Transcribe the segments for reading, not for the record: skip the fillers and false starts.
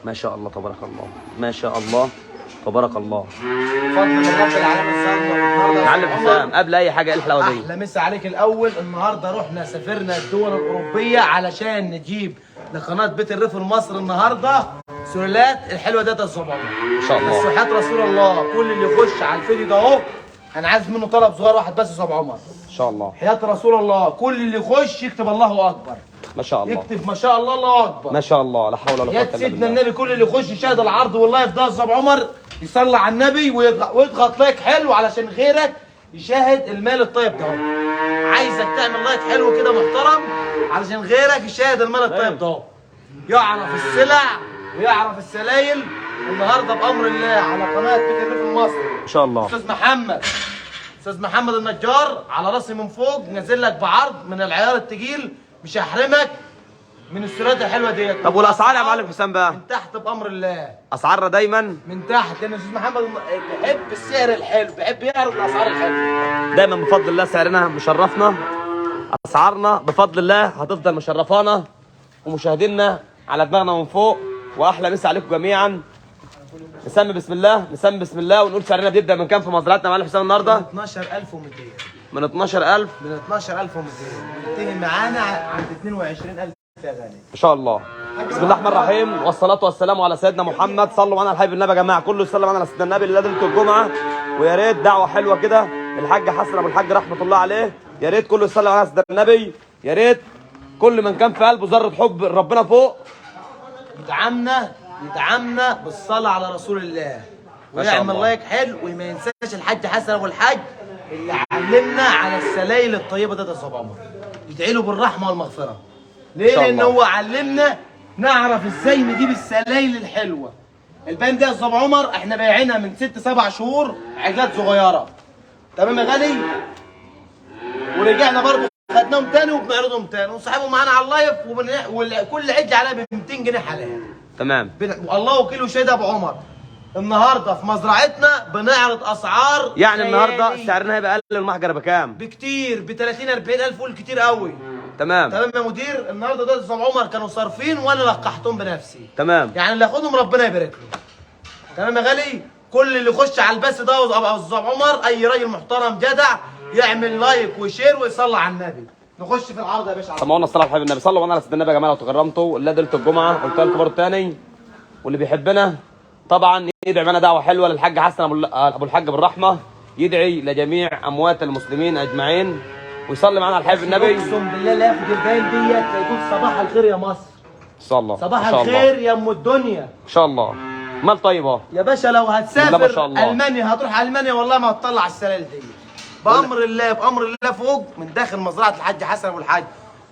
ما شاء الله تبارك الله، ما شاء الله تبارك الله. بفضل من رب العالمين النهارده معلم حسام قبل اي حاجه ايه الحلاوه دي؟ احلى مسا عليك الاول. النهارده رحنا سافرنا الدول الاوروبيه علشان نجيب لقناه بيت الريف المصري النهارده سلالات الحلوه ديت الصبح. ما شاء الله. بس وحياة رسول الله كل اللي يخش على الفيديو ده اهو انا عايز منه طلب صغير واحد بس يا ابو عمر. ما شاء الله. حياة رسول الله كل اللي يخش يكتب الله اكبر. ما شاء الله. يكتب ما شاء الله الله اكبر. ما شاء الله لا حول ولا قوه يا الا بالله. سيدنا النبي كل اللي يخش يشاهد العرض واللايف ده يا ابو عمر يصلي على النبي ويضغط لايك حلو علشان غيرك يشاهد المال الطيب ده. عايزك تعمل لايك حلو كده محترم علشان غيرك يشاهد المال الطيب ده. يعرف السلع ويعرف السلايل النهارده بامر الله على قناه بيت الريف المصري. ما شاء الله. استاذ محمد النجار على راسي من فوق نازل لك بعرض من العيار التقيل مش هحرمك من السلالات الحلوه ديت. طب والاسعار يا معلم حسام بقى؟ من تحت بامر الله. اسعارنا دايما من تحت لان استاذ محمد بيحب السعر الحلو، بيحب يعرض الاسعار الحلوه. دايما بفضل الله سعرنا مشرفنا، اسعارنا بفضل الله هتفضل مشرفانا ومشاهدينا على دماغنا من فوق. واحلى مسا عليكم جميعا. نسمي بسم الله ونقول سعرنا بيبدا من كام في مزرعتنا يا معلم حسام النهارده؟ من 12200. من 12000 من 12200 بينتهي معانا عند 22000 يا غالي. ما شاء الله. بسم الله الرحمن الرحيم والصلاه والسلام على سيدنا محمد. صلوا معانا على الحبيب النبي يا جماعه، كله يصلي معانا على سيدنا النبي ليله الجمعه. ويا ريت دعوه حلوه كده الحاج حسن ابو الحاج رحمه الله عليه، يا ريت كله يصلي معانا على سيدنا النبي. يا ريت كل من كان في قلبه ذره حب ربنا فوق يدعمنا بالصلاه على رسول الله ويعمل لايك حلو وما ينساش الحاج حسن ابو الحاج اللي علمنا على السلايل الطيبه ده يا صبا عمر. يدعي له بالرحمه والمغفره. ليه؟ لان هو علمنا نعرف ازاي نجيب السلايل الحلوه. البان ده يا صبا عمر احنا بايعينها من 6-7 شهور عجلات صغيره. تمام يا غالي؟ ورجعنا برضه خدناهم تاني وبنعرضهم تاني وصاحبهم معانا على اللايف وكل عجه عليها ب 200 جنيه حلال. تمام. والله وكيله شهيد ابو عمر. النهارده في مزرعتنا بنعرض اسعار يعني النهارده سعرنا هيبقى اقل من المحجره بكام؟ بكتير، ب 30-40 الف قول كتير قوي. تمام يا مدير. النهارده ده ابو عمر كانوا صارفين وانا لقحتهم بنفسي. تمام. يعني اللي ياخدهم ربنا يبارك له. تمام يا غالي؟ كل اللي يخش على البث ده ابو عمر اي راجل محترم جدع يعمل لايك وشير ويصلي على النبي. نخش في العرض يا باشا. سمعونا الصلاه على حبيب النبي. صلوا معانا على سيدنا النبي يا جماعه لو تكرمتوا اللي ليله الجمعه. قلت لكم برضه تاني واللي بيحبنا طبعا يدعي معانا دعوه حلوه للحاج حسن ابو الحاج بالرحمه، يدعي لجميع اموات المسلمين اجمعين ويصلي معانا على حبيب النبي. اقسم بالله لا ياخد الباين ديت يقول صباح الخير يا مصر. صلى الله. صباح الخير يا ام الدنيا. ان شاء الله. مال طيب اهو يا باشا لو هتسافر ما شاء الله. المانيا هتروح المانيا والله ما هتطلع السلال دي. بامر الله فوق من داخل مزرعه الحاج حسن ابو الحاج.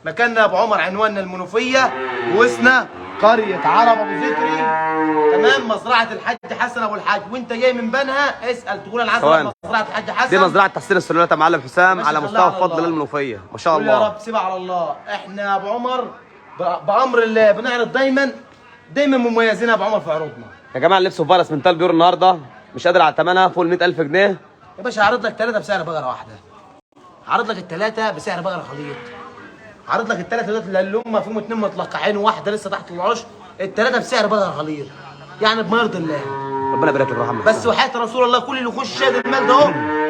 مكاننا يا ابو عمر عنواننا المنوفيه وسنا قريه عرب ابو ذكري. تمام. مزرعه الحاج حسن ابو الحاج وانت جاي من بنها اسال تقول انا عايز مزرعه الحاج حسن. دي مزرعه تحسين السلالات يا معلم حسام على مستوى بفضل المنوفيه. ما شاء الله. يا رب سيبها على الله. احنا يا ابو عمر بامر الله بنعرض دايما مميزين يا ابو عمر في عروضنا. يا جماعه اللي نفسه في فارس من تال بيور النهارده مش قادر على ثمنها فوق ال 100000 جنيه. يا باشا عرض لك 3 بسعر بقره واحده. عرض لك الثلاثه بسعر بقره خليط. عرض لك الثلاثه دول اللي هم فيهم 2 متلقحين وواحده لسه تحت العشر. الثلاثه بسعر بقره خليط. يعني بما يرضي الله. ربنا يبارك لك يا محمد. بس وحياه رسول الله كل اللي يخش شاهد المال ده اهو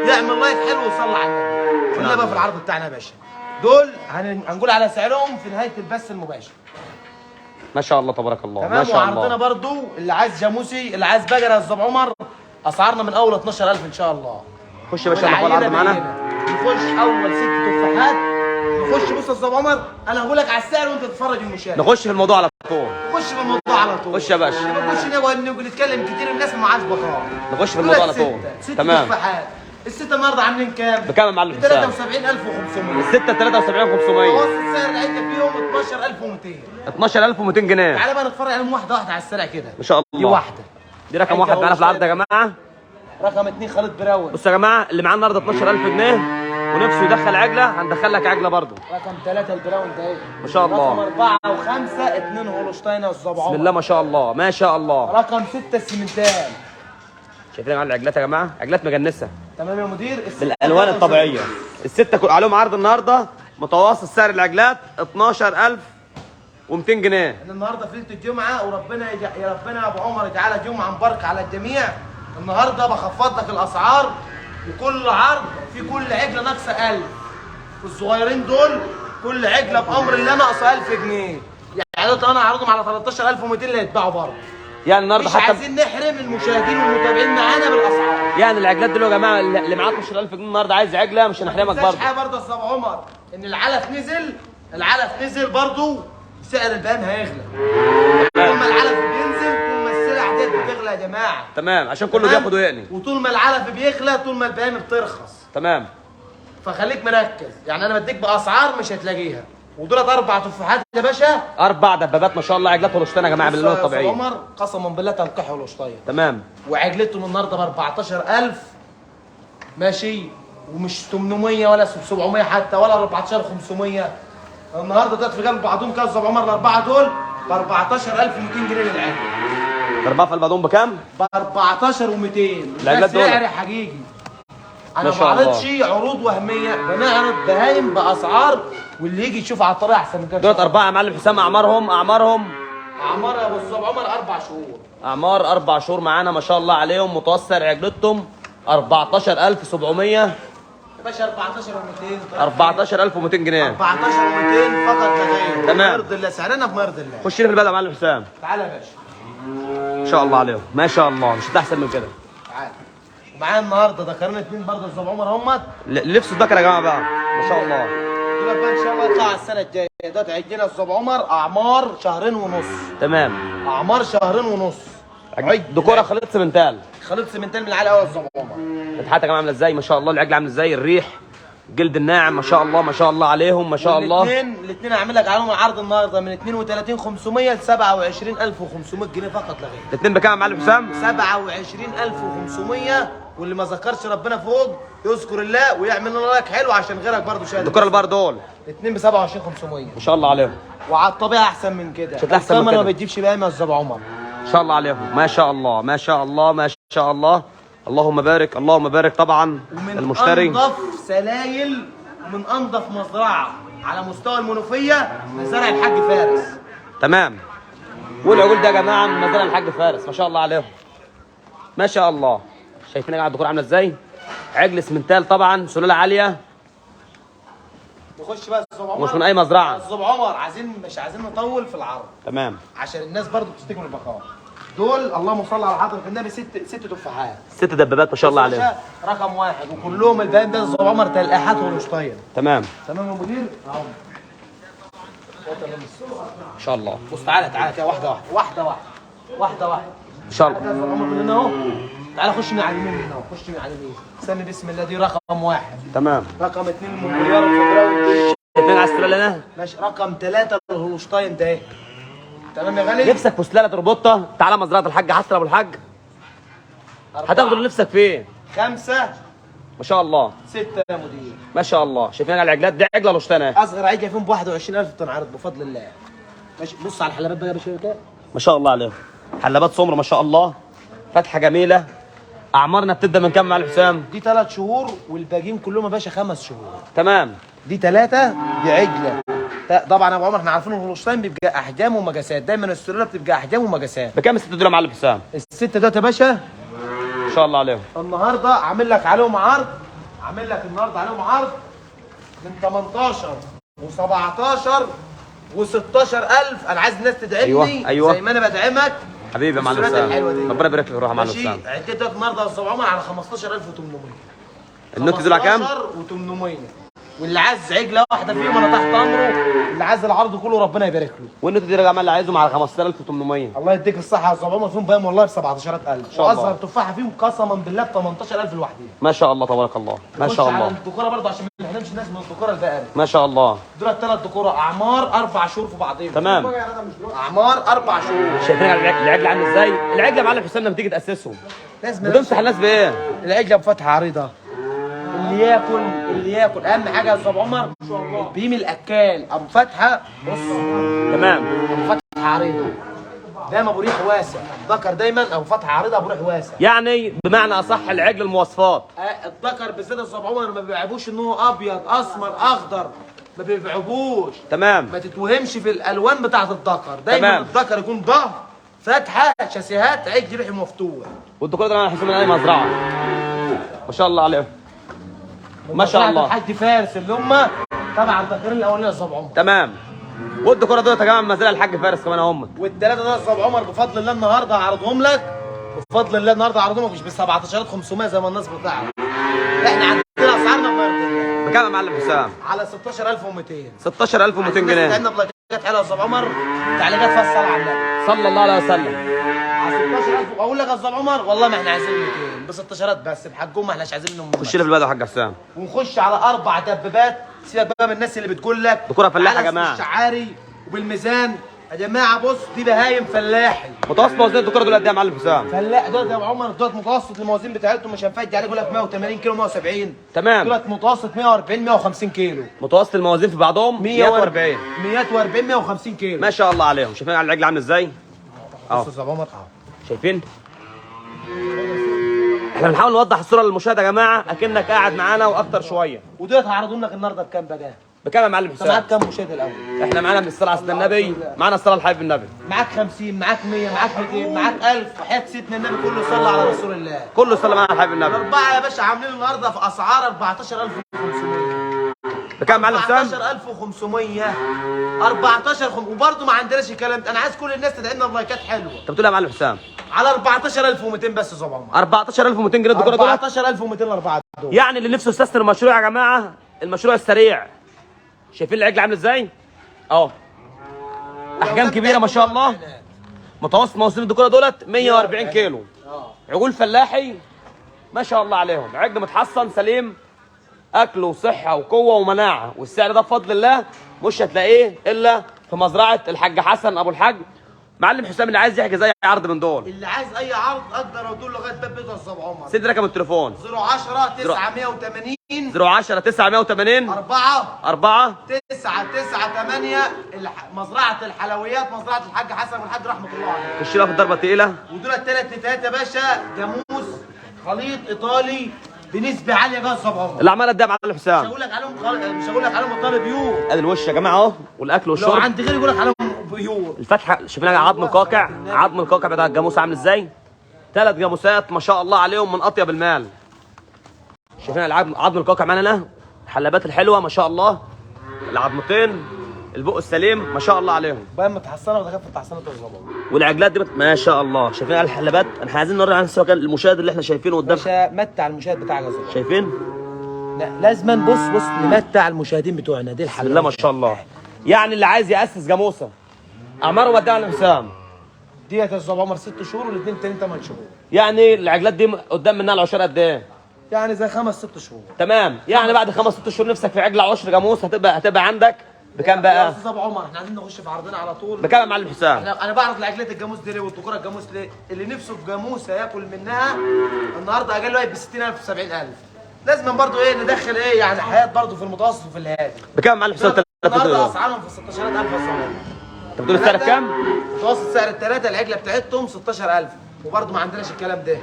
يعمل لايك حلو ويصلي على النبي. خلينا بقى في العرض بتاعنا يا باشا. دول هنقول على سعرهم في نهايه البث المباشر. ما شاء الله تبارك الله. تمام. ما شاء الله. وعرضنا برضو اللي عايز جاموسي اللي عايز بقره يا استاذ عمر اسعارنا من اول 12000 ان شاء الله. خش يا باشا على العرض معانا. نخش اول 6 تفاحات. نخش بص يا استاذ عمر انا هقول لك على السعر وانت تتفرج المشاهد. نخش في الموضوع على طول. نخش في الموضوع على طول. خش يا باشا. نخش نقعد نتكلم كتير الناس ما عادش بطال. نخش في الموضوع على طول. 6 تمام. تفاحات. الستة النهارده عاملين كام؟ بكام يا معلم حسام؟ 73500. الستة 73500. متوسط سعر العده فيهم 12200. 12200 جنيه. تعالى بقى نتفرج عليهم واحده على السريع كده. ما شاء الله. دي واحده. دي رقم واحد معانا في العرض يا جماعه. رقم 2 خالد براون. بصوا يا جماعه اللي معاه النهارده 12000 جنيه ونفسه يدخل عجله هندخل لك عجله برضه. رقم 3 البراون ده ايه؟ ما شاء الله. رقم 4 و5 2 هولشتاين الصبع. بسم الله ما شاء الله ما شاء الله. رقم 6 السمنتال. شايفين معانا العجلات يا جماعه؟ عجلات مجنسه. تمام يا مدير. بالالوان الطبيعيه. السته عليهم عرض النهارده متوسط سعر العجلات 12000 و200 جنيه. احنا النهارده في ليله الجمعه، وربنا يا ربنا يا ابو عمر يجعلها جمعه مباركه على الجميع. النهارده بخفض لك الاسعار، وكل عرض في كل عجله ناقصه 1000. الصغيرين دول كل عجله بامر الله ناقصه 1000 جنيه. يعني انا عارضهم على 13200 اللي هيتباعوا برضه. يعني النهارده مش حتى عايزين نحرم المشاهدين والمتابعين معانا بالاسعار. يعني العجلات دول يا جماعه اللي معاه 12000 جنيه النهارده عايز عجله مش هنحرمك برضه. حاجه برضه يا استاذ عمر، ان العلف نزل برضه سعر البهائم هيغلى. طول ما العلف بينزل طول ما السلع ديت بتغلى يا جماعه. تمام، عشان كله بياخد ويقني. وطول ما العلف بيغلى طول ما البهائم بترخص. تمام. فخليك مركز، يعني انا بديك باسعار مش هتلاقيها. ودولت 4 تفاحات يا باشا، 4 دبابات ما شاء الله، عجلات هولشتاين يا جماعه باللون الطبيعي. عمر قسما بالله تلقيح هولشتاين. تمام. وعجلتهم النهارده ب 14000 ماشي، ومش 800 ولا 700 حتى ولا 14500. النهارده دلوقتي في قلب بعضهم كده ابو عمر الاربعه دول ب 14200 جنيه للعجل. الاربعه في البعضهم بكام؟ ب 14200. العجلات دول سعر حقيقي. انا ما ما شاء الله. بعرضش عروض وهميه، بنعرض بهايم باسعار، واللي يجي يشوف على الطريق احسن من كده. دولت 4 يا معلم حسام. اعمار يا ابو الصبح عمر 4 شهور. اعمار 4 شهور معانا ما شاء الله عليهم. متوسط عجلتهم 14700 يا باشا 14200. 14200 جنيه. 14200 فقط لا غير. تمام. بمرض الله، سعرنا بمرض الله. خش لي في البلد يا معلم حسام. تعالى يا باشا. ما شاء الله عليهم ما شاء الله، مش هتحسن من كده. تعالى. ومعايا النهارده ذكرنا 2 برضه الصبح عمر همت. لبس الذكر يا جماعه بقى ما شاء الله. دول بقى ان شاء الله يطلع السنه الجايه. ده عندنا الصبح عمر اعمار 2.5 شهر. تمام. اعمار 2.5 شهر. ديكوره خليط سمنتال. خليط سمنتال من العالي قوي الصبح عمر. فتحات يا جماعه عامله ازاي ما شاء الله. العجل عامل ازاي، الريح، الجلد الناعم ما شاء الله ما شاء الله عليهم ما شاء الله. الاثنين هعمل لك عليهم العرض النهارده من 32500 ل 27500 جنيه فقط لا غير. الاثنين بكام يا معلم حسام؟ 27500. واللي ما ذكرش ربنا فوق يذكر الله ويعمل لك حلو عشان غيرك برضه شايل. ديكور البار دول الاثنين ب 27500 ما شاء الله عليهم. وعلى الطبيعه احسن من كده. شكلها احسن من الكاميرا كده. ما بتجيبش بقى يا استاذ عمر. ما شاء الله عليهم ما شاء الله ما شاء الله ما شاء الله. اللهم بارك اللهم بارك. طبعا ومن المشتري انضف سلايل ومن انضف مزرعه على مستوى المنوفيه مزارع الحاج فارس. تمام. والعجول ده يا جماعه من مزارع الحاج فارس ما شاء الله عليهم ما شاء الله. شايفين يا جماعه الديكور عامله ازاي؟ عجل سمنتال طبعا، سلاله عاليه. نخش بقى الصبح عمر. مش من اي مزرعه. الصبح عمر مش عايزين نطول في العرض تمام. عشان الناس برضو بتشتكي من البقاء. دول اللهم صل على حضره النبي ست تفاحات. 6 دبابات ما شاء الله عليهم. رقم 1 وكلهم الباقيين ده الصبح عمر تلقيحات ومشطيه. تمام تمام يا مدير؟ اهو. ما شاء الله بص تعالى كده واحده واحده. ما شاء الله. الصبح عمر من هنا اهو. تعالى خش من على اليمين هنا اهو. خش من على اليمين. سمي بسم الله. دي رقم 1. تمام. رقم 2 المليار الفدراوي. شايفين على السلاله هنا؟ ماشي. رقم 3 الهولشتاين ده. تمام يا غالي؟ نفسك في سلاله ربوطه؟ تعالى مزرعه الحاج حسن ابو الحاج هتاخد اللي نفسك فيه. 5 ما شاء الله. 6 يا مدير. ما شاء الله. شايفين على العجلات دي عجله لوشتانه. اصغر عجله فيهم ب 21000 تنعرض بفضل الله. ماشي. بص على الحلبات بقى يا باشا كده. ما شاء الله عليهم. حلبات سمر ما شاء الله. فتحه جميله. اعمارنا بتبدا من كام يا معلم حسام؟ دي 3 شهور والباقيين كلهم يا باشا 5 شهور. تمام. دي 3 دي عجله. طبعا يا ابو عمر احنا عارفين الهولشتاين بيبقى احجام ومقاسات. دايما السلوله بتبقى احجام ومقاسات. بكام الست دول يا معلم حسام؟ الست ده يا باشا ما شاء الله عليهم. النهارده عامل لك عليهم عرض. من 18 و17 و16000. انا عايز الناس تدعمني أيوة. زي ما انا بدعمك. حبيبي يا معلم السلالات حسام الحلوة دي. ربنا يبارك لك. روح يا معلم ماشي. حسام. عدتها النهارده يا استاذ عمر على 15800. النوت دول على كام؟ 15800. واللي عايز عجله واحده فيهم انا تحت امره. اللي عايز العرض كله ربنا يبارك له. والنوت دي يا جماعه اللي عايزهم على 15800. الله يديك الصحه يا استاذ عمر. فيهم باين والله ب 17000. شاء الله. واصغر تفاحه فيهم قسما بالله ب 18000 لوحدها. ما شاء الله تبارك الله ما شاء على الله الدكوره برضه عشان ما نحرمش الناس من الدكوره البقري. ما شاء الله. دول الثلاث دكوره اعمار 4 شهور في بعضهم. تمام. اعمار 4 شهور. شايفين العجل عامل ازاي؟ العجل يا معلم حسام لما تيجي تاسسهم لازم بتمسح الناس بايه؟ العجله بفتحه عريضه. اللي ياكل اهم حاجه يا استاذ عمر البهيم الاكال ابو فتحه. بص تمام. ابو فتحه عريضه دايما ابو ريح واسع. الذكر دايما ابو فتحه عريضه ابو ريح واسع. يعني بمعنى اصح العجل المواصفات. الذكر بالذات يا استاذ عمر ما بيعيبوش ان هو ابيض اسمر اخضر ما بيبيعوهوش. تمام. ما تتوهمش في الالوان بتاعت الذكر، دايما تمام. الذكر يكون ظهر فاتحه، شاسيهات عجل ريحي مفتوح. والدكتور ده انا حاسس من اي مزرعه. ما شاء الله عليهم. ما شاء الله. الحاج فارس اللي هم تبع الذكرين الاولانيين لصاب عمر. تمام. والدكتور دول يا جماعه مزارع الحاج فارس كمان هم. والثلاثه دول لصاب عمر بفضل الله النهارده هعرضهم لك. بفضل الله النهارده هعرضهم لك مش ب 17500 زي ما الناس بتعرف. احنا عندنا اسعارنا بمرض الله. بكام يا معلم حسام؟ على 16200. 16200 جنيه. عندنا بلاكات حلوه يا صاب عمر، تعليقات فيها الصلاه على النبي صلى الله عليه وسلم. على 16000. واقول لك يا صاب عمر والله ما احنا عايزين 200 ب 16 بس بحجهم، ما احناش عايزين منهم. خش لي في البلد يا حاج حسام. ونخش على 4 دبابات. سيبك بقى من الناس اللي بتقول لك دكوره فلاحه يا على جماعه. الشعاري وبالميزان يا جماعه. بص دي بهايم فلاحي. متوسط موازين الدكوره دول قد ايه يا معلم حسام؟ فلاح دول يا ابو عمر، دول متوسط الموازين بتاعتهم مش هنفدي عليك، يقول لك 180 كيلو 170. تمام. دول متوسط 140 150 كيلو. متوسط الموازين في بعضهم 140 140 150 كيلو. ما شاء الله عليهم. شايفين على العجل عامل ازاي؟ بص يا ابو عمر اهو. شايفين؟ احنا بنحاول نوضح الصوره للمشاهد يا جماعه اكنك قاعد معانا واكتر شويه. ودول هعرضهم لك النهارده بكام بقى؟ بكام يا معلم انت معاك حسام؟ كام مشاهد الاول؟ احنا معانا من الصلاه على سيدنا النبي، معانا الصلاه لحبيب النبي. معاك 50، معاك 100، معاك 200، معاك 1000. وحياة سيدنا النبي كله صلى على رسول الله. كله صلى معانا على حبيب النبي. الاربعه يا باشا عاملين النهارده في اسعار 14500. بكام يا معلم حسام؟ 14500. وبرضه ما عندناش الكلام ده. انا عايز كل الناس تدعي لنا بلايكات حلوه. انت بتقول إيه يا معلم حسام؟ على 14200 بس يا صبعي. 14200 جنيه الدكوره دول. 14200 الاربعه دول. يعني اللي نفسه يستثمر مشروع يا جماعه، المشروع السريع. شايفين العجل عامل ازاي؟ اهو. احجام كبيره ما شاء الله. متوسط مواسير الدكوره دولت 140 كيلو. عجول فلاحي ما شاء الله عليهم. عجل متحصن سليم، اكل وصحه وقوه ومناعه، والسعر ده بفضل الله مش هتلاقيه الا في مزرعه الحاج حسن ابو الحاج. معلم حسام اللي عايز يحجز اي عرض من دول، اللي عايز اي عرض اقدر اقول لغايه باب بيت الصبع عمر. سيد رقم التليفون 010 980 010 980 4 4 998. مزرعه الحلويات، مزرعه الحاج حسن والحاج رحمه الله عليه. خش لها في الضربه الثقيله. ودول الثلاث نتات يا باشا جاموس خليط ايطالي بنسبه عاليه جدا الصبع عمر. العماله دي يا معلم مش حسام. هقول لك عليهم مش هقول لك عليهم ايطالي بيور. ادي الوش يا جماعه اهو، والاكل لو والشرب. عند غيري يقول لك عليهم بيور. الفتحه شايفين عظم القاقع، عظم القاقع بتاع الجاموس عامل ازاي؟ 3 جاموسات ما شاء الله عليهم من اطيب المال. شايفين عظم القاقع معانا، الحلبات الحلوه ما شاء الله، العظمتين، البق السليم ما شاء الله عليهم. بقى متحصنه وتكفل تحصينه الظبط. والعجلات دي ما شاء الله. شايفين الحلبات؟ احنا عايزين نوري عن السواق المشاهد اللي احنا شايفينه قدام. باشا متع المشاهد بتاعك يا زلمه. شايفين؟ لا لازما بص نمتع المشاهدين بتوعنا. دي الحلوه لا ما شاء الله. يعني اللي عايز ياسس جاموسه اعماره وديها على حسام. ديت يا استاذ عمر 6 شهور والاثنين تانيين 8 شهور. يعني العجلات دي قدام منها العشر قد ايه؟ يعني زي 5 6 شهور. تمام. يعني بعد 5 6 شهور نفسك في عجله 10 جاموس هتبقى عندك بكام يا بقى؟ استاذ ابو عمر احنا عايزين نخش في عرضنا على طول. بكام يا معلم حسام؟ انا بعرض العجلات الجاموس دي ليه والذكوره الجاموس ليه؟ اللي نفسه في جاموسه ياكل منها النهارده اجل واقف ب 60000 و 70000. لازم برضه ايه ندخل ايه يعني حياه برضه في المتوسط وفي الهادي. بكام يا معلم حسام؟ النهارده اسعارهم في 16000 يا صاحبي. انت بتقول السعر بكام؟ متوسط سعر الثلاثه العجله بتاعتهم 16000 وبرضه ما عندناش الكلام ده.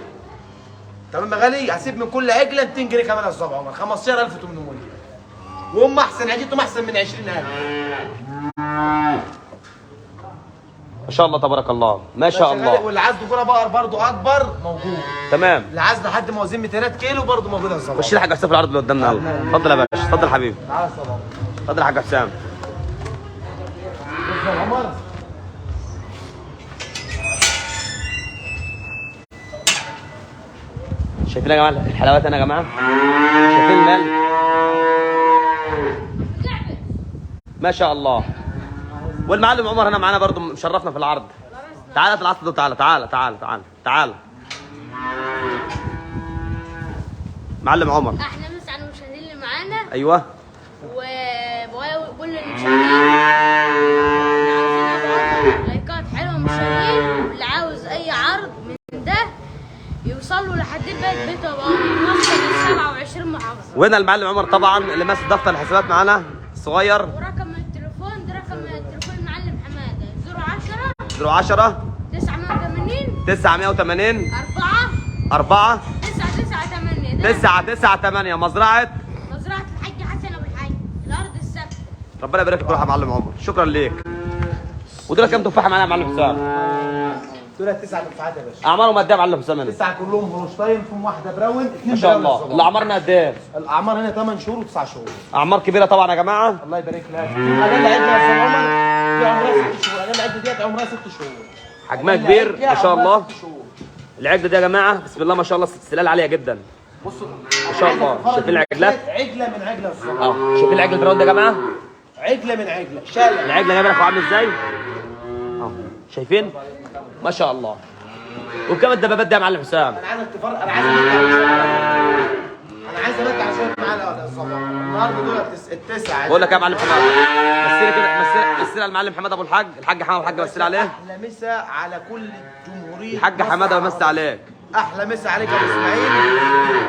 تمام يا غالي. هسيب من كل عجله 200 جنيه كمان يا استاذ عمر 15800. وهم احسن عجلتهم احسن من 20000. ما شاء الله تبارك الله ما شاء الله. واللي عايز دكوره بقر برضه اكبر موجود. تمام. اللي عايز لحد موازين 200 كيلو برضه موجود يا استاذ عمر. خش لي حاج حسام في العرض اللي قدامنا يلا. اتفضل يا باشا، اتفضل يا حبيبي. تعالى يا استاذ عمر. اتفضل يا حاج حسام. استاذ عمر شايفين يا جماعه الحلاوات هنا يا جماعه؟ شايفين المال؟ ما شاء الله. والمعلم عمر هنا معانا برضو مشرفنا في العرض. تعالى في العرض ده، تعالى. معلم عمر. احنا بنسعى على المشاهدين اللي معانا. ايوه. وبقول للمشاهدين عاوزين لايكات حلوه مشاهدين، واللي عاوز اي عرض من ده يوصلوا لحد البيت بيته بقى يوصل ل 27 محافظه. وهنا المعلم عمر طبعا اللي ماسك دفتر الحسابات معانا الصغير. ورقم التليفون ده رقم التليفون المعلم حماده 010 980 980 4 4 998 998 مزرعه مزرعه الحاج حسن ابو الحاج الارض الثابته. ربنا يبارك لك يا معلم عمر، شكرا ليك. ودول كام تفاحه معانا يا معلم حسام؟ دول 9 تفاحات يا باشا. اعمارهم قد ايه يا معلم حسام هنا؟ 9 كلهم هولشتاين، فيهم واحده براون، 2 ما شاء الله. الاعمارنا قد ايه؟ الاعمار هنا 8 شهور و9 شهور. اعمار كبيره طبعا يا جماعه. الله يبارك لك. في اقل عده يا استاذ عمر في عمرها 6 شهور، اقل عده ديت عمرها 6 شهور. حجمها كبير ما شاء الله. 6 شهور. العجله دي يا جماعه بسم الله ما شاء الله استلال عاليه جدا. بصوا ما شاء الله. شايفين العجلات؟ عجله من عجله الصراحه. شايفين العجل البراون ده يا جماعه؟ عجله من عجله شالة. العجله يا جماعه عامل ازاي؟ شايفين؟ ما شاء الله. وبكام الدبابات دي يا معلم حسام؟ انا عايز اتفرج، انا عايز امتع شويه معانا الصباح. النهارده دول التسعه. بقول لك يا معلم حماده، مثلي كده، مثلي على المعلم حماده ابو الحاج، الحاج حماده ابو الحاج مثلي عليه. احلى مسا على كل جمهوريه الحاج حماده بمثل عليك. احلى مسا عليك يا ابو اسماعيل.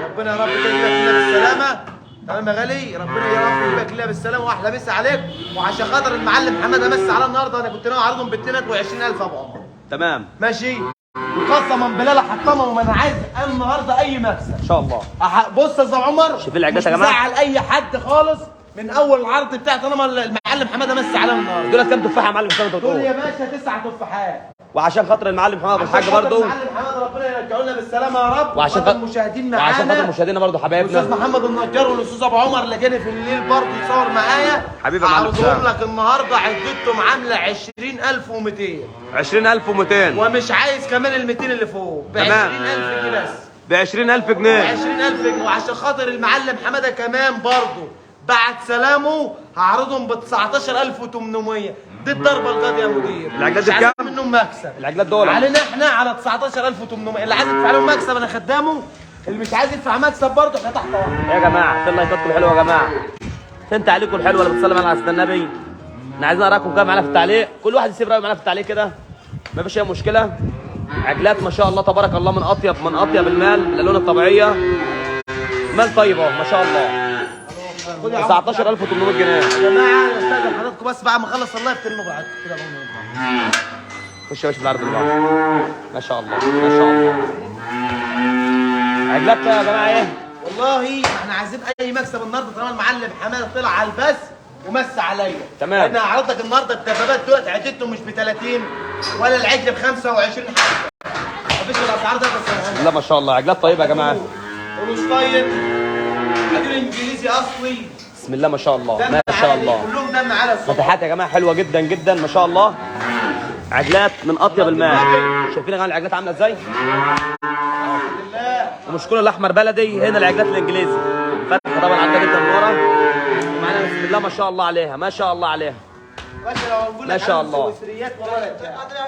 ربنا يا رب كده يجيبك لنا بالسلامه. تمام يا غالي، ربنا يا رب يجيبك لنا بالسلامه واحلى مسا عليك. وعشان خاطر المعلم حماده مسا على النهارده، انا كنت ناوي اعرضهم ب 220,000 ابو عمر. تمام. ماشي. وقسما بالله لحطمهم، وما انا عايز النهارده اي مكسب ان شاء الله. بص يا استاذ عمر، شوف العجلات مش يا جماعه. مزعل اي حد خالص من اول العرض بتاعي طالما المعلم حماده مسا علينا النهارده. دول كام تفاحه يا معلم حسام انت دول يا بتقول؟ باشا 9 تفاحات. وعشان خاطر المعلم حماده ابو الحاج برضه، المعلم حماده ربنا يرجعه لنا بالسلامه يا رب. وعشان خاطر المشاهدين معانا، وعشان خاطر مشاهدينا برضه حبايبنا. الاستاذ محمد النجار والاستاذ ابو عمر اللي جاني في الليل برضه يصور معايا. حبيبي يا معلم عرضهم حسام. لك النهارده عدتهم عامله 20,200. 20,200 ومش عايز كمان ال 200 اللي فوق ب تمام. 20,000 جنيه بس. ب 20,000 جنيه. 20,000 جنيه. وعشان خاطر المعلم حماده كمان برضه بعد سلامه هعرضهم ب 19,800. دي الضربه القاضيه يا مدير. العجلات دي مش عايز بكام؟ منهم مكسب. العجلات دول علينا احنا على 19,800. اللي عايز يدفع لهم مكسب انا خدامه، اللي مش عايز يدفع مكسب برضه احنا تحت واحد. يا جماعه في لايكاتكم الحلوه يا جماعه. انت عليكم الحلوه اللي بتصلي على سيدنا النبي. احنا عايزين نراكم كده معانا في التعليق، كل واحد يسيب رايه معانا في التعليق كده، ما فيش اي مشكله. عجلات ما شاء الله تبارك الله، من اطيب المال، الالوان الطبيعيه، مال طيب اهو ما شاء الله. 19,800 جنيه يا جماعه استاذن حضراتكم بس بعد ما اخلص الله يفتنوا بعد كده. خش يا باشا في العرض اللي بعده. ما شاء الله ما شاء الله. عجلات يا جماعه ايه؟ والله احنا عايزين اي مكسب النهارده طالما المعلم حماده طلع على البث ومس عليا. تمام. انا هعرض لك النهارده الدبابات دلوقتي عدتهم مش ب 30 ولا العجل ب 25 حاجه. مفيش الاسعار ده بس. لا ما شاء الله عجلات طيبه يا جماعه. هولشتاين عجل انجليزي اصلي. بسم الله ما شاء الله دم ما شاء عالي، الله. كلهم دم على الصبح. فتحات يا جماعه حلوه جدا جدا ما شاء الله. عجلات من اطيب المال. شايفين يا جماعه العجلات عامله ازاي؟ ومش كل الاحمر بلدي، هنا العجلات الانجليزي فتحه طبعا عاليه جدا من ورا. معانا بسم الله ما شاء الله عليها ما شاء الله عليها. ما شاء الله.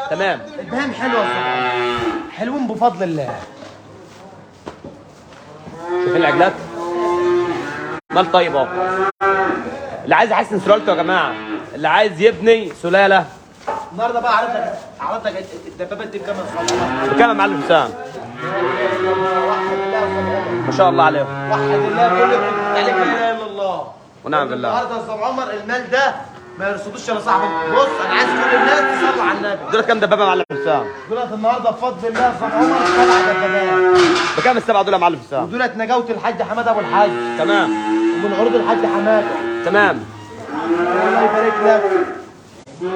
تمام. البهام حلوه الصراحه، حلوين بفضل الله. شايفين العجلات؟ مال طيب اهو. اللي عايز يحسن سلالته يا جماعه، اللي عايز يبني سلاله. النهارده بقى عرض لك الدبابات دي بكام يا صاحبي؟ بكام يا معلم حسام؟ ما شاء الله عليهم. وحد الله كل عليك لا اله الا الله. ونعم بالله. النهارده يا استاذ عمر المال ده ما يرصدوش يا صاحبي. بص انا عايز كل الناس تصلي على النبي. دول كام دبابه يا معلم حسام؟ دولت النهارده بفضل الله يا استاذ عمر 7 دبابات. بكام السبعه دول يا معلم حسام؟ ودولت نجاوة الحاج حماده ابو الحاج. تمام. ومن عروض الحاج حماده. تمام. الله يبارك لك.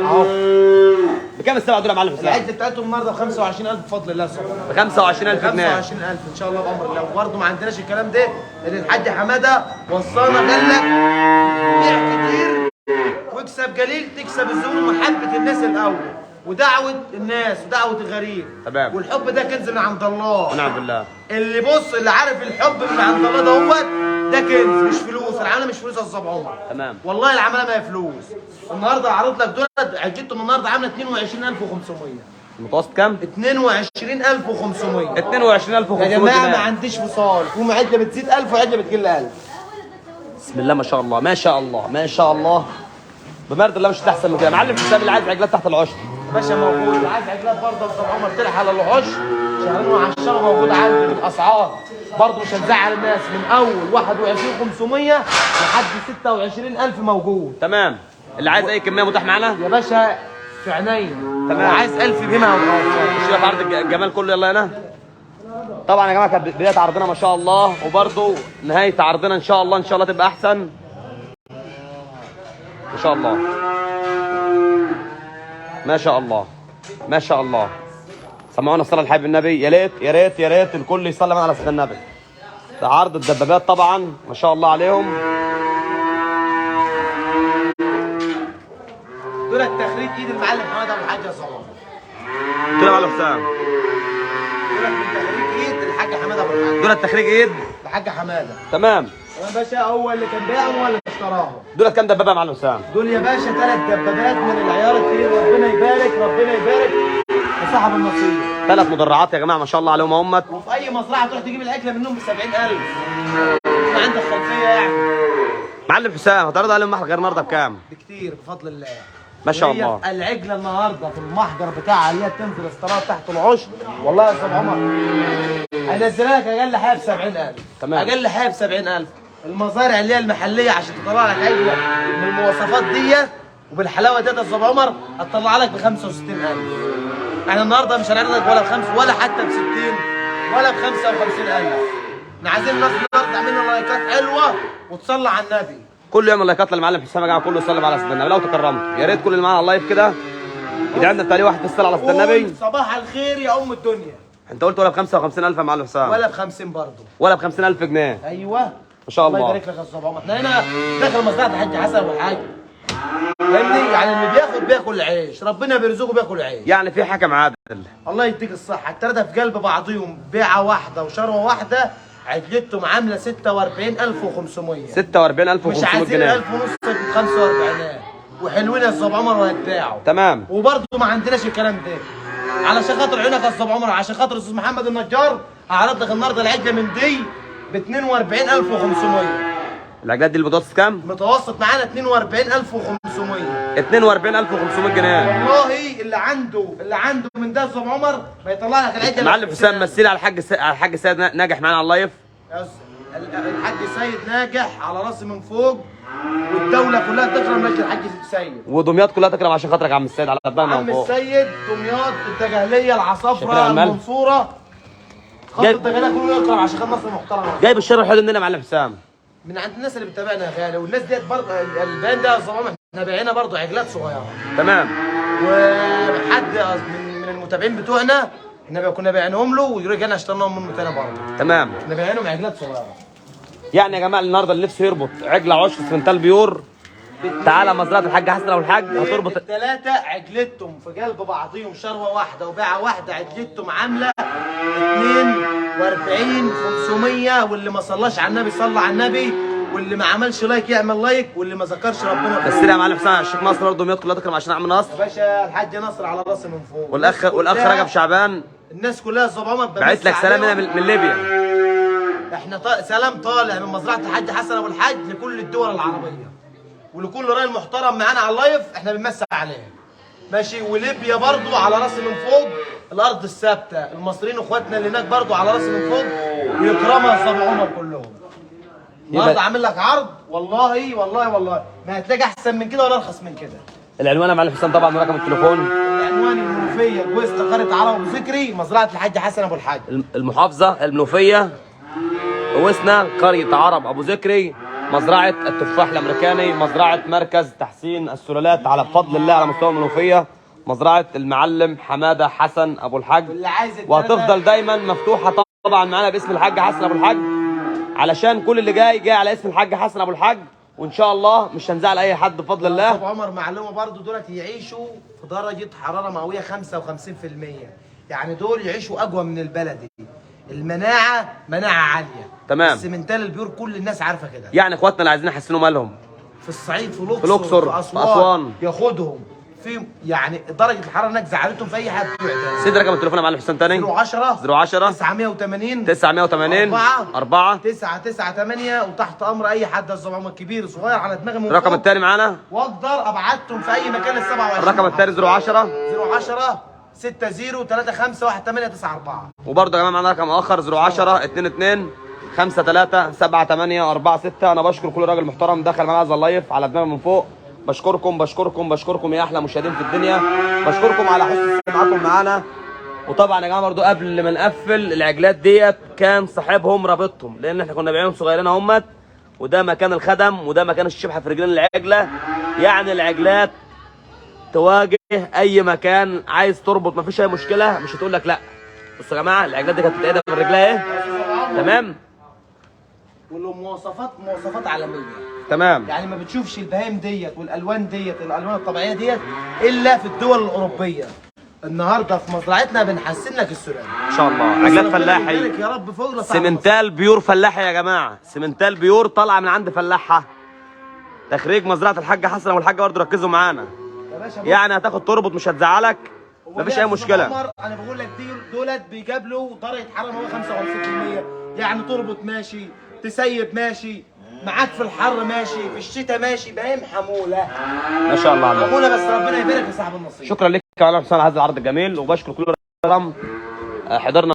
اهو. بكام السبعه دول يا معلم حسام؟ العد بتاعتهم النهارده ب 25,000 بفضل الله يا استاذ عمر. ب 25,000 جنيه. 25,000 ان شاء الله بامر الله. وبرضه ما عندناش الكلام ده، لان الحاج حماده وصانا قال لك بيع كتير واكسب قليل تكسب الزبون ومحبه الناس الاول، ودعوه الناس ودعوه الغريب. تمام. والحب ده كنز من عند الله. ونعم بالله. اللي بص اللي عارف الحب من عند الله دوت ده كنز مش فلوس. العمله مش فلوس يا استاذ عمر. تمام. والله العمله ما هي فلوس. النهارده عرض لك دولت عجتهم النهارده عامله 22,500. المتوسط كام؟ 22,500. 22,500 يا جماعه ما جنيه. عنديش فصال، فيهم عجله بتزيد 1000 وعجله بتقل 1000. بسم الله ما شاء الله ما شاء الله ما شاء الله. بمرض الله مش هتحسن من كده. معلم حسام اللي عايز عجلات تحت العشر. باشا موجود. اللي عايز عجلات برضه يا استاذ عمر تلحق على العش شهرين وعشرة موجود عندي بالاسعار. برضه مش هنزعل الناس، من اول 21,500 لحد 26,000 موجود. تمام. اللي عايز اي كميه متاح معانا. يا باشا في عينيا. تمام. عايز 1000 بهنا وغوصان. نشوف عرض الجمال كله يلا هنا. طبعا يا جماعه كانت بدايه عرضنا ما شاء الله، وبرده نهايه عرضنا ان شاء الله تبقى احسن. ما شاء شاء الله ما شاء الله ما شاء الله. سمعونا الصلاه على الحبيب النبي. يا ريت يا ريت يا ريت الكل يصلي معانا على سيدنا النبي. ده عرض الدبابات طبعا ما شاء الله عليهم. دول التخريج ايد المعلم حماده ابو الحاج يا صباح. دول يا معلم حسام. دول من تخريج ايد الحاج حماده ابو الحاج. دول التخريج ايد الحاج حماده. تمام. يا باشا هو اللي كان باعهم ولا اشتراهم؟ دول كام دبابه يا معلم حسام؟ دول يا باشا 3 دبابات من العيار التقيل. ربنا يبارك ربنا يبارك لصاحب النصيب. 3 مدرعات يا جماعه ما شاء الله عليهم همت. وفي اي مزرعه تروح تجيب العجله منهم ب 70000. ما عندك خلفيه يعني. معلم حسام هتعرض عليهم محل غير النهارده بكام؟ بكتير بفضل الله. ما شاء وهي الله. العجله النهارده في المحجر بتاعها اللي هي بتنزل استيراد تحت العشر. والله يا استاذ عمر هنزلها لك اقل حاجه ب 70000. تمام. اقل حاجه ب 70000. المزارع اللي هي المحليه عشان تطلع لك عجله من المواصفات دي وبالحلاوه ديت يا استاذ عمر هتطلع لك ب 65000. احنا النهارده مش هنعرض لك ولا بخمس ولا حتى ب 60 ولا ب 55000. احنا عايزين الناس النهارده تعمل لنا لايكات حلوه وتصلي على النبي. كل يوم اللايكات للمعلم حسام يا جماعه كله يصلي على سيدنا النبي لو تكرمتوا. يا ريت كل اللي معانا على اللايف كده يدعي لنا بتالي واحد بالصلاه على سيدنا النبي. صباح الخير يا ام الدنيا. انت قلت ولا ب 55000 يا معلم حسام؟ ولا ب 50 برضه. ولا ب 50000 جنيه. ايوه ما شاء الله. الله يبارك لك يا استاذ عمر. احنا هنا داخل مصلحه الحاج حسن ابو الحاج. فاهمني؟ يعني اللي بياكل عيش ربنا بيرزقه بياكل عيش. يعني في حكم عادل. الله يديك الصحه. الثلاثه في قلب بعضيهم بيعه واحده وشروه واحده عجلتهم عامله 46500. 46500 مش عايزين جنيه. 1000 ونص ب 45 وحلوين يا استاذ عمر وهتباعوا. تمام. وبرضه ما عندناش الكلام ده. علشان خاطر عيونك يا استاذ عمر عشان خاطر استاذ محمد النجار هعرض لك النهارده العجله من دي ب 42500. العجلات دي البطاطس كام؟ متوسط معانا 42500. 42500 جنيه. والله اللي عنده من ده يا استاذ عمر ما يطلع لك العجله. معلم حسام مثلي على الحاج سيد ناجح معانا على اللايف. الحاج سيد ناجح على راسي من فوق والدوله كلها تكرم مجد الحاج سيد. ودمياط كلها تكرم عشان خاطرك يا عم السيد على دماغنا عم من فوق. السيد دمياط الدجهليه العصافره شكرا المال. المنصوره خط جايب- الدجهليه كله يكرم عشان خاطر مصر محترمه. جايب الشر الحلو مننا يا معلم حسام. من عند الناس اللي بتتابعنا يا غالي والناس ديت برضه البان ده يا استاذ عمر احنا بايعينها برضه عجلات صغيره. تمام. وحد من المتابعين بتوعنا احنا كنا بايعينهم له ورجعنا اشتريناهم منه تاني برضه. تمام. احنا بايعينهم عجلات صغيره. يعني يا جماعه النهارده اللي نفسه يربط عجله عشر سنتال بيور تعالى مزرعه الحاج حسن ابو الحاج هتربط. الثلاثه عجلتهم في قلب بعضيهم شروه واحده وباعه واحده عجلتهم عامله 42500. واللي ما صلاش على النبي صلى على النبي واللي ما عملش لايك يعمل لايك واللي ما ذكرش ربنا بس يا معلم حسام الشيخ نصر برضه دمياط كلها تكرم عشان اعمل نصر. يا باشا الحاج نصر على راسي من فوق. والاخ رجب شعبان الناس كلها يا استاذ عمر بعت لك سلام هنا من ليبيا. احنا سلام طالع من مزرعه الحاج حسن ابو الحاج لكل الدول العربيه ولكل راجل محترم معانا على اللايف احنا بنمسي عليه. ماشي. وليبيا برضو على راسي من فوق الارض الثابته. المصريين اخواتنا اللي هناك برضو على راسي من فوق ويكرمها يا استاذ عمر كلهم. النهارده عامل لك عرض والله والله والله ما هتلاقي احسن من كده ولا ارخص من كده. العنوان يا معلم حسام طبعا ورقم التليفون. العنوان المنوفيه جوز قريه عرب ابو ذكري مزرعه الحاج حسن ابو الحاج. المحافظه المنوفيه وسنا قريه عرب ابو ذكري مزرعه التفاح الامريكاني مزرعه مركز تحسين السلالات على بفضل الله على مستوى المنوفيه مزرعه المعلم حماده حسن ابو الحاج. واللي عايز وهتفضل دايما مفتوحه طبعا معانا باسم الحاج حسن ابو الحاج علشان كل اللي جاي على اسم الحاج حسن ابو الحاج وان شاء الله مش هنزعل اي حد بفضل الله. ابو عمر معلومه برضو دولت يعيشوا في درجه حراره مئويه 55%. يعني دول يعيشوا اقوى من البلدي. المناعه مناعه عاليه. تمام. السمنتال البيور كل الناس عارفه كده. يعني اخواتنا اللي عايزين يحسنوا مالهم في الصعيد في في الأقصر، في في أسوان. ياخدهم في يعني درجه الحراره هناك زعلتهم في اي حد بتوع سيد رقم التليفون يا معلم حسام تاني 010 010 980 980 4 998 وتحت امر اي حد يا استاذ عمر كبير صغير على دماغي من الرقم فوق. الثاني معانا واقدر ابعتهم في اي مكان لل 27. الرقم الثالث 010 010 60 35 1894. وبرضه يا جماعه معانا رقم اخر 010 22 53 78 46. انا بشكر كل راجل محترم دخل معانا هذا اللايف على دماغي من فوق. بشكركم يا احلى مشاهدين في الدنيا. بشكركم على حسن استماعكم معانا. وطبعا يا جماعه برضه قبل ما نقفل العجلات ديت كان صاحبهم رابطهم لان احنا كنا بايعهم صغيرين اهمت وده مكان الخدم، وده مكان الشبحه في رجلين العجله. يعني العجلات تواجه اي مكان، عايز تربط مفيش اي مشكله، مش هتقول لك لا. بصوا يا جماعه العجلات دي كانت بتتقدم من رجلها ايه. تمام. وله مواصفات عالميه. تمام. يعني ما بتشوفش البهايم ديت والالوان ديت الالوان الطبيعيه ديت الا في الدول الاوروبيه. النهارده في مزرعتنا بنحسن لك السلام ان شاء الله. عجلات فلاحي يا رب فوق سيمنتال بيور فلاحي يا جماعه، سيمنتال بيور طالعه من عند فلاحه، تخريج مزرعه الحاجه حسنه والحاجه برضه. ركزوا معانا يا باشا. يعني هتاخد تربط مش هتزعلك، مفيش اي مشكله. عمر انا بقول لك دولت بيقابلوا درجه حراره هو 55%. يعني تربط ماشي، تسيب ماشي، معاك في الحر ماشي، في الشتاء ماشي، بهايم حموله ما شاء الله عليك. حموله، بس ربنا يبارك لصاحب النصيب. شكرا لك يا حسام على هذا العرض الجميل، وبشكر كل حضرنا